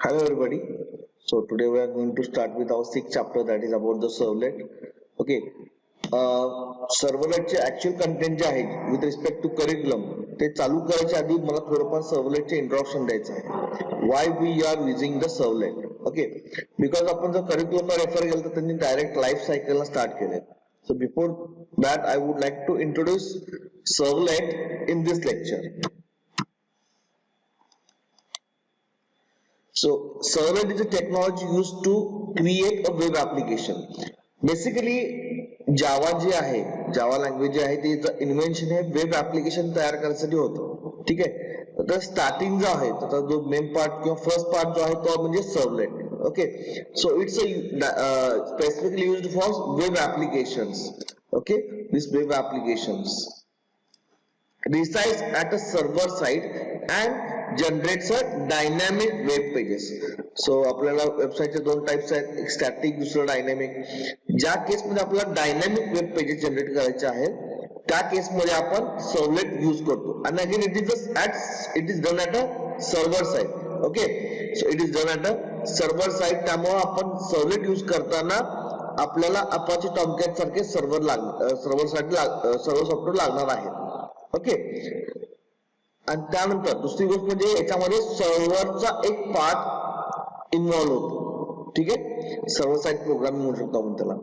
Hello everybody. So today we are going to start with our sixth chapter, that is about the servlet. Okay. सर्व्हलेटचे actual content जे आहे with respect to curriculum ते चालू करायच्या आधी मला थोडंफार सर्व्हलेटचे इंट्रोडक्शन द्यायचं आहे. Why we are using the servlet. Okay. Because आपण जर करिक्युलमला रेफर केलं तर त्यांनी डायरेक्ट लाईफ सायकलला स्टार्ट केले. So before that I would like to introduce servlet in this lecture. So servlet is a technology used to create a web application. Basically जावा जे आहे, जावा language जे आहे त्याचं इन्व्हेन्शन हे वेब ऍप्लिकेशन तयार करण्यासाठी होतं. ठीक आहे. तर स्टार्टिंग जो आहे त्याचा जो मेन पार्ट किंवा फर्स्ट पार्ट जो आहे तो म्हणजे servlet. Okay. So it's specifically used for web applications. Okay. This web applications resides at a server side and generates a dynamic web pages. So आपल्याला वेबसाईटचे दोन टाइप्स आहेत, एक स्टॅटिक दुसरं डायनॅमिक. ज्या केस मध्ये आपल्याला डायनॅमिक वेब पेजेस जनरेट करायचे आहेत त्या केस मध्ये आपण सर्व्हलेट यूज करतो. आणि again it is done at a server side. Okay. So it is done at a server side. त्यामुळे आपण सर्व्हलेट यूज करताना आपल्याला अपाचे टॉमकॅट सारखे सर्व्हर सॉफ्टवेअर लागणार आहे. ओके. आणि त्यानंतर दुसरी गोष्ट म्हणजे याच्यामध्ये सर्व्हरचा एक पार्ट इन्व्हॉल्व होतो. ठीक आहे. सर्व्हर साइड प्रोग्रामिंग म्हणू शकतो आपण त्याला.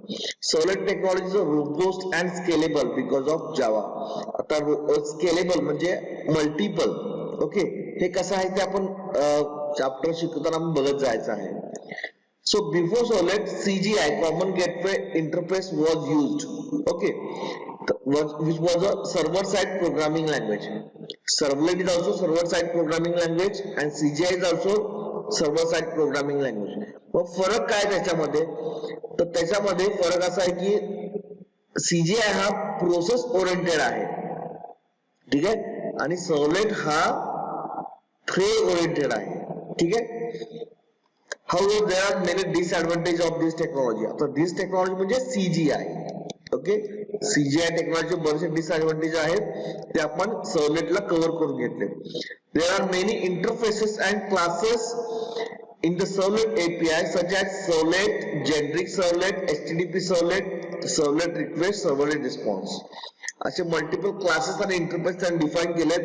Servlet technology is robust and scalable because of Java. आता स्केलेबल म्हणजे मल्टिपल. ओके. हे कसं आहे ते आपण चॅप्टर शिकताना बघत जायचं आहे. So before Servlet, CGI, Common Gateway Interface, was used. Okay, which was a server-side programming language. Servlet is also server-side programming language, and CGI is also server-side programming language. मग फरक काय त्याच्यामध्ये? तर त्याच्यामध्ये फरक असा आहे की CGI हा प्रोसेस ओरिएंटेड आहे. ठीक आहे. आणि Servlet हा थ्रेड ओरिएंटेड आहे. ठीक आहे. However, there are many disadvantages of this technology. आता this technology म्हणजे CGI. ओके. CGI टेक्नॉलॉजी बरेचसे डिसएडव्हांटेज आहेत ते आपण सर्व्हलेटला कव्हर करून घेतले. There are many interfaces and classes in the servlet API such as servlet, generic servlet, HTTP servlet, servlet request, servlet response. असे multiple classes आणि interface त्यांनी डिफाइन केलेत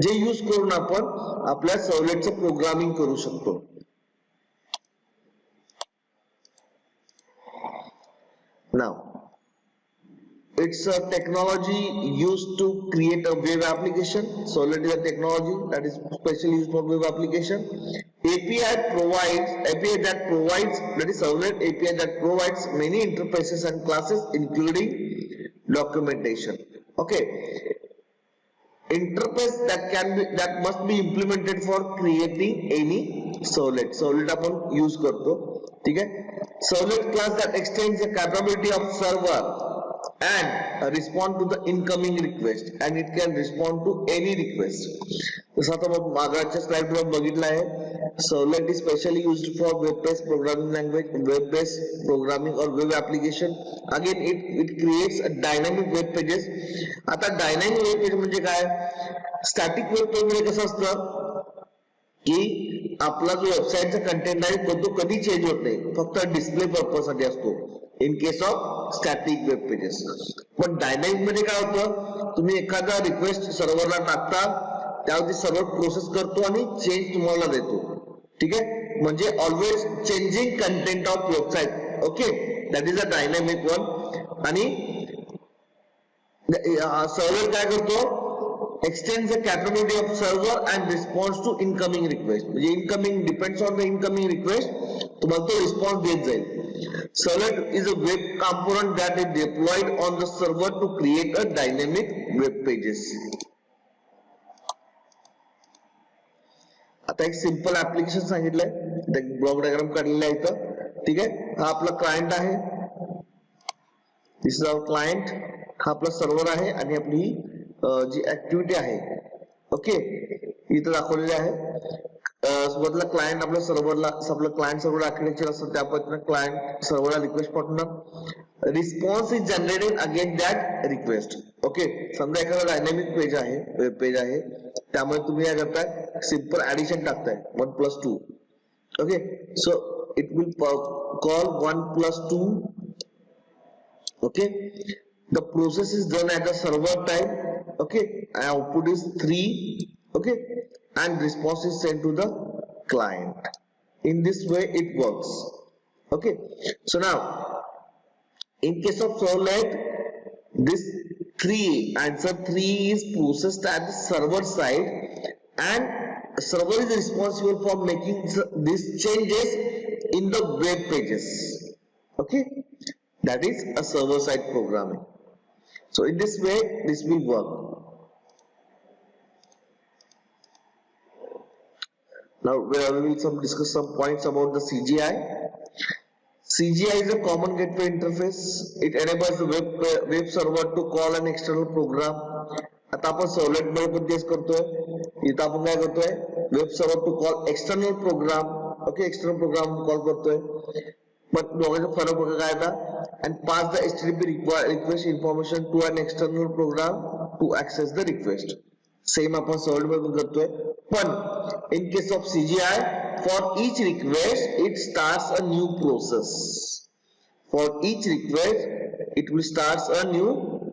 जे यूज करून आपण आपल्या सर्व्हलेटचं प्रोग्रामिंग करू शकतो. Now, it's a technology used to create a web application. Servlet is a technology that is specially used for web application. API that is Servlet API that provides many interfaces and classes including documentation. Okay. Interface that must be implemented for creating any servlet. Servlet आपण use करतो. ठीक आहे. Servlet class that extends the capability of server and respond to the incoming request and it can respond to any request. जसं आता मग मागच्या slide वर बघितलं आहे. Servlet is specially used for web-based programming language, web-based programming or web application. Again, it creates a dynamic web pages. आता dynamic web page म्हणजे काय? Static web page म्हणजे कसं असतं की आपला जो वेबसाईटचा कंटेंट आहे तो कधी चेंज होत नाही, फक्त डिस्प्ले पर्पज साठी असतो in case of static web pages. पण डायनॅमिक मध्ये काय होतं, तुम्ही एखादा रिक्वेस्ट सर्व्हरला टाकता त्यावरती सर्व्हर प्रोसेस करतो आणि चेंज तुम्हाला देतो. ठीक आहे. म्हणजे always changing content of website. Okay. That is a dynamic one. आणि सर्व्हर काय करतो, extends the capability of server and responds to incoming request. म्हणजे incoming depends on the incoming request, तुम्हाला तो रिस्पॉन्स देत जाईल. Servlet is a web component that is deployed on the server to create a dynamic web pages. आता एक simple application सांगितलंय, एक block diagram काढलेला आहे इथं. ठीक आहे. हा आपला क्लायंट आहे. This is our client. हा आपला सर्व्हर आहे आणि आपली जी ऍक्टिव्हिटी आहे. ओके. इथं दाखवलेली आहे. सुरुवातीला क्लायंट आपल्या सर्व्हरला, आपलं क्लायंट सर्व्हर आर्किटेक्चर असतं त्या पद्धतीने क्लायंट सर्व्हरला रिक्वेस्ट पाठवणार. Response is generated again that request. Okay. समजा एखादा डायनॅमिक पेज आहे, वेब पेज आहे, त्यामुळे तुम्ही काय करताय, simple addition टाकताय 1+2. Okay, so it will call 1 plus 2. Okay, the process is done at the server time. Okay, and output is 3. Okay, and response is sent to the client. In this way it works. Okay, so now in case of servlet, this 3 answer 3 is processed at the server side, and server is responsible for making these changes in the web pages. Okay, that is a server side programming. So in this way this will work. Now we will discuss some points about the CGI. CGI is a common gateway interface. It enables the web server to call an external program. आता आपण servlet मध्ये पण तेच करतोय. इथं आपण काय करतोय, web server to call external program. Okay, external program call करतोय. पण दोघांचा फरक बघा काय आता, and pass the HTTP request information to an external program to access the request. Same आपण सर्वलेट मध्ये पण करतोय. पण in case of CGI, for each request it starts a new process. For each request it will start a new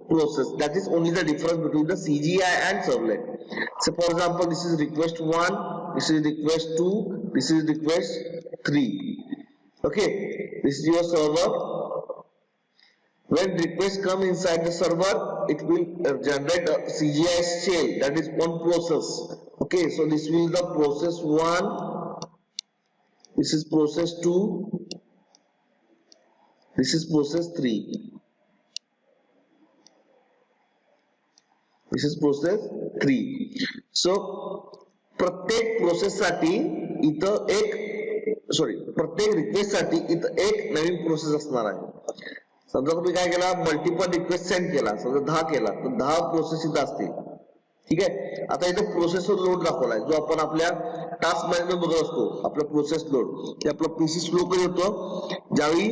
process. That is only the difference between the CGI and servlet. So for example, this is request 1, this is request 2, this is request 3. Okay, this is your server. When requests come inside the server, it will generate a CGI shell, that is one process. Okay, so this will be the process 1, this is process 2, this is process 3, this is process 3. So प्रत्येक process साठी इथं प्रत्येक request साठी इथं एक नवीन process असणार आहे. समजा तुम्ही काय केला, मल्टिपल रिक्वेस्ट सेंड केला, समजा 10 केला तर 10 प्रोसेस इथं असतील. ठीक आहे, आता इथं प्रोसेसर लोड दाखवलाय, जो आपण आपल्या टास्क मॅनेजमेंट बघत असतो. आपला प्रोसेस लोड, की आपला पीसी स्लो कधी होतो, ज्यावेळी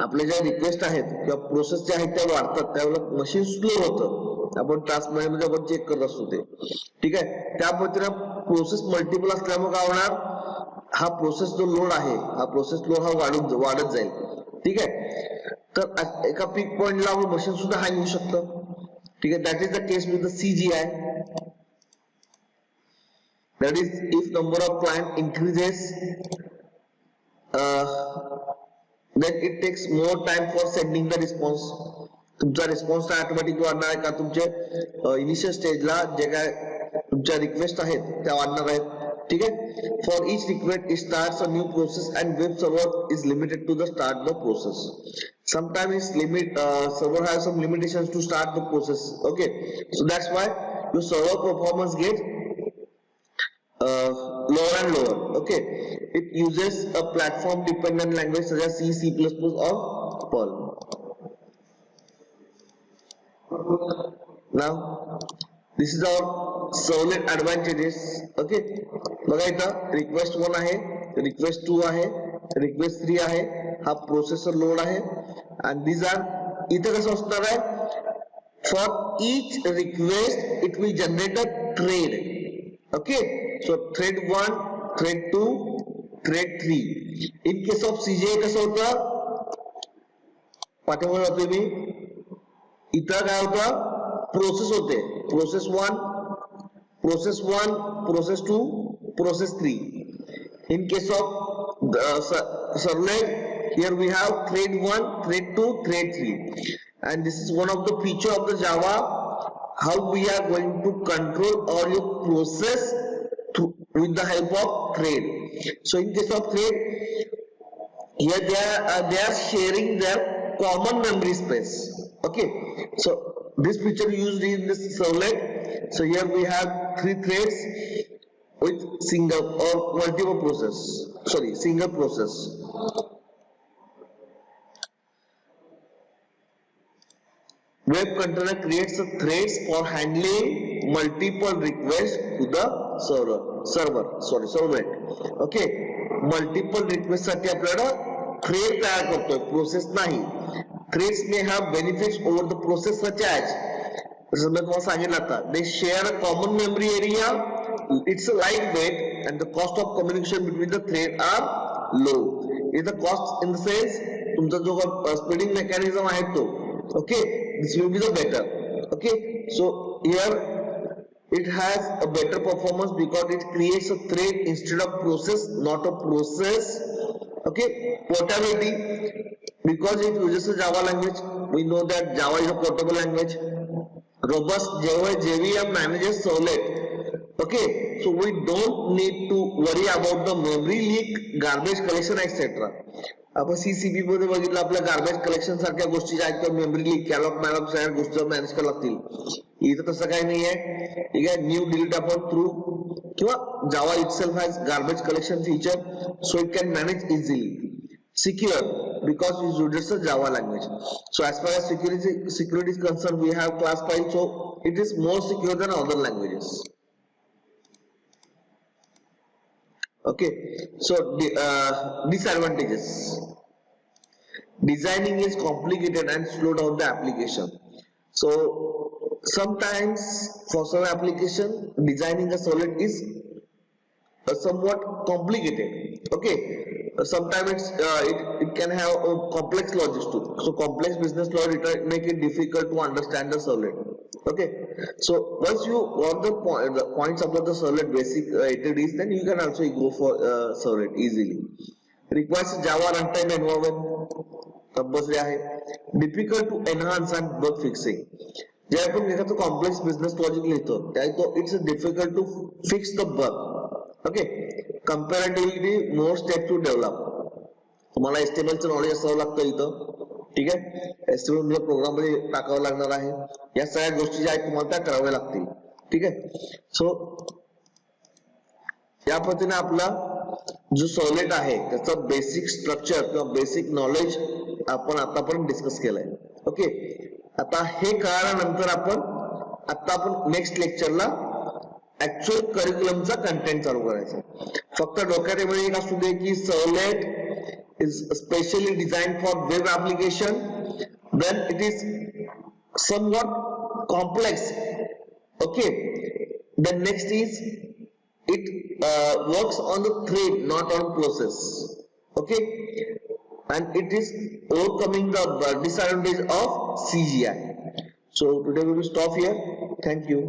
आपल्या ज्या रिक्वेस्ट आहेत किंवा प्रोसेस ज्या आहेत त्या वाढतात, त्यावेळेला मशीन स्लो होतं. आपण टास्क मॅनेजमेंट आपण चेक करत असतो ते. ठीक आहे, त्या पद्धतीनं प्रोसेस मल्टिपल असल्यामुळे काय होणार, हा प्रोसेस जो लोड आहे, हा प्रोसेस लोड हा वाढत जाईल. ठीक आहे, तर एका पीक पॉइंटला मशीन सुद्धा हँग होऊ शकतं. ठीक आहे, that is the case with the CGI. That is, if number of client increases, then it takes more time for sending the response. तुमचा रिस्पॉन्स ऑटोमॅटिक वाढणार आहे का, तुमचे इनिशियल स्टेजला जे काय तुमच्या रिक्वेस्ट आहेत त्या वाढणार आहेत. ठीक आहे, for each request it starts a new process and web server is limited to the start the process. Sometimes server has some limitations to start the process. Okay, so that's why your server performance gets lower and lower. Okay, it uses a platform dependent language such as C, C++ or Perl. Now this is our servlet advantages. Okay, बघा इथं request 1 आहे, request 2 आहे, request 3 आहे, हा processor load आहे. and these are, इथं कसं असणार आहे, for each request it will generate a thread. Okay, so thread 1, thread 2, thread 3. in case of CGI कसं होतं, पाठीमागे जातोय मी, इथं काय होतं, प्रोसेस होते, process 1, process 1, process 2, process 3. in case of servlet, here we have thread 1, thread 2, thread 3, and this is one of the feature of the Java, how we are going to control all your process with the help of thread. So in case of thread, here they are sharing their common memory space. Okay, so this feature used in this servlet. So here we have 3 threads with single or multiple process, single process. Web container creates a threads for handling multiple requests to the servlet. Okay, multiple requests साठी आपल्याला thread तयार करतोय, process नाही. Threads may have benefits over the process such as, जसं मी तुम्हाला सांगितलं आता, they share a common memory area it's a lightweight and the cost of communication between the thread are low. Is the cost in the sense तुमचा जो splitting mechanism आहे तो okay, this will be the better. Okay, so here it has a better performance because it creates a thread instead of process, not a process. Okay, portability, because it uses a Java language. We know that Java is a portable language. Robust, JVM manages Servlet. Okay, so we don't need to worry about the memory leak, garbage collection, etc. आपण CCP मध्ये बघितलं आपल्या garbage collection सारख्या गोष्टी ज्या आहेत किंवा memory leak, कॅलॉग मॅलॉग सगळ्या गोष्टी मॅनेज करायला लागतील. इथं तसं काही नाही आहे. ठीक आहे, न्यू डिलीट आपण थ्रू किंवा Java itself has garbage collection feature, so it can manage easily. Secure because it uses a Java language. So as far as security is concerned, we have class file, so it is more secure than other languages. Okay, so disadvantages. Designing is complicated and slow down the application. So sometimes for some application, designing a solid is somewhat complicated. Okay, sometimes it can have complex logics too. So complex business logic make it difficult to understand the solid. Okay, so once you got the points about the solid basic entities, then you can also go for solid easily. Requires Java runtime environment compulsory आहे. Difficult to enhance and bug fixing. जे आपण एखादं complex business logic लिहितो त्या it's difficult to fix the bug. Okay, comparatively more step to develop. तुम्हाला HTML चं knowledge असावं लागतं इथं. ठीक आहे, HTML म्हणजे प्रोग्राम मध्ये टाकावं लागणार आहे. या सगळ्या गोष्टी ज्या आहेत तुम्हाला त्या कराव्या लागतील. ठीक आहे, सो या पद्धतीने आपला जो सॉलिड आहे त्याचा बेसिक स्ट्रक्चर किंवा बेसिक नॉलेज आपण आतापर्यंत डिस्कस केलंय. ओके, आता हे कळाल्यानंतर आपण नेक्स्ट लेक्चरला ऍक्च्युअल करिक्युलमचा कंटेंट चालू करायचा. फक्त डोक्यात एक असू दे की servlet is specially designed for web application, then it is somewhat complex. Okay, the next is it works on the thread, not on process. Okay, and it is overcoming the disadvantage of CGI. So today we will stop here. Thank you.